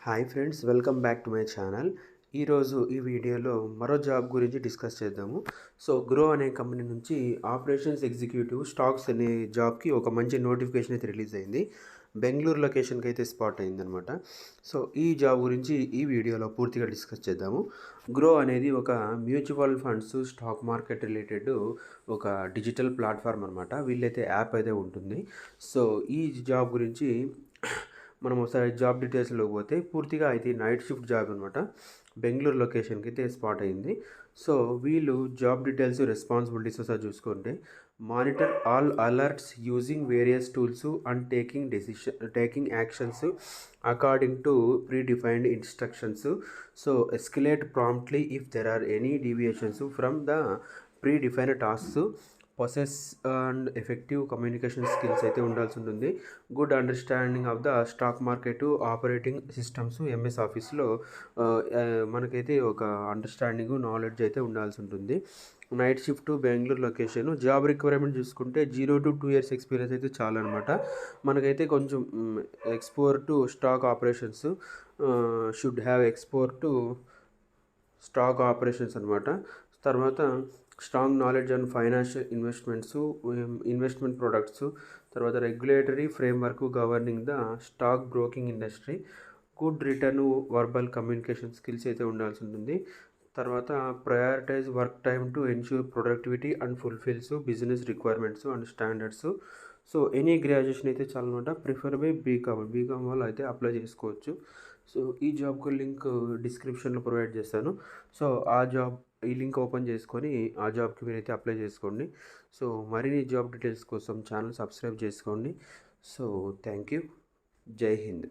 Hi friends, welcome back to my channel. ఈరోజు ఈ వీడియోలో మరో జాబ్ గురించి డిస్కస్ చేద్దాము. గ్రో అనే కంపెనీ నుంచి ఆపరేషన్స్ ఎగ్జిక్యూటివ్ స్టాక్స్ అనే జాబ్కి ఒక మంచి నోటిఫికేషన్ అయితే రిలీజ్ అయింది. బెంగళూరు లొకేషన్కి అయితే స్పాట్ అయిందనమాట. ఈ జాబ్ గురించి ఈ వీడియోలో పూర్తిగా డిస్కస్ చేద్దాము. గ్రో అనేది ఒక mutual funds stock market related ఒక డిజిటల్ ప్లాట్ఫామ్ అనమాట. వీళ్ళైతే యాప్ అయితే ఉంటుంది. ఈ జాబ్ గురించి మనం ఒకసారి జాబ్ డీటెయిల్స్లోకి పోతే పూర్తిగా అయితే నైట్ షిఫ్ట్ జాబ్ అనమాట. బెంగళూరు లొకేషన్కి అయితే స్పాట్ అయింది. వీళ్ళు జాబ్ డీటెయిల్స్, రెస్పాన్సిబిలిటీస్ ఒకసారి చూసుకుంటే, monitor all alerts using various tools and taking actions according to pre defined instructions. Escalate promptly if there or any deviations from the pre defined tasks. Possess and effective communication skills అయితే ఉండాల్సి ఉంటుంది. Good understanding of the stock market operating systems. MS ఆఫీస్లో మనకైతే ఒక understanding, knowledge అయితే ఉండాల్సి ఉంటుంది. Night shift, Bengaluru location. Job requirement చూసుకుంటే 0 to 2 years ఎక్స్పీరియన్స్ అయితే చాలన్నమాట. మనకైతే కొంచెం export to stock operations should have export to stock operations అనమాట. తర్వాత strong knowledge and financial investment products. తర్వాత regulatory framework governing the stock broking industry. Good return verbal communication skills అయితే ఉండాల్సి ఉంటుంది. తర్వాత prioritise work time to ensure productivity and fulfils business requirements and standards. Any graduation అయితే చాలన్నమాట. Prefer by BCom వాళ్ళు అయితే apply చేసుకోవచ్చు. ఈ జాబ్కు లింక్ డిస్క్రిప్షన్లో ప్రొవైడ్ చేస్తాను. ఈ లింక్ ఓపెన్ చేసుకొని ఆ జాబ్కి మీరైతే అప్లై చేసుకోండి. మరిన్ని జాబ్ డీటెయిల్స్ కోసం ఛానల్ సబ్స్క్రైబ్ చేసుకోండి. Thank you. జై హింద్.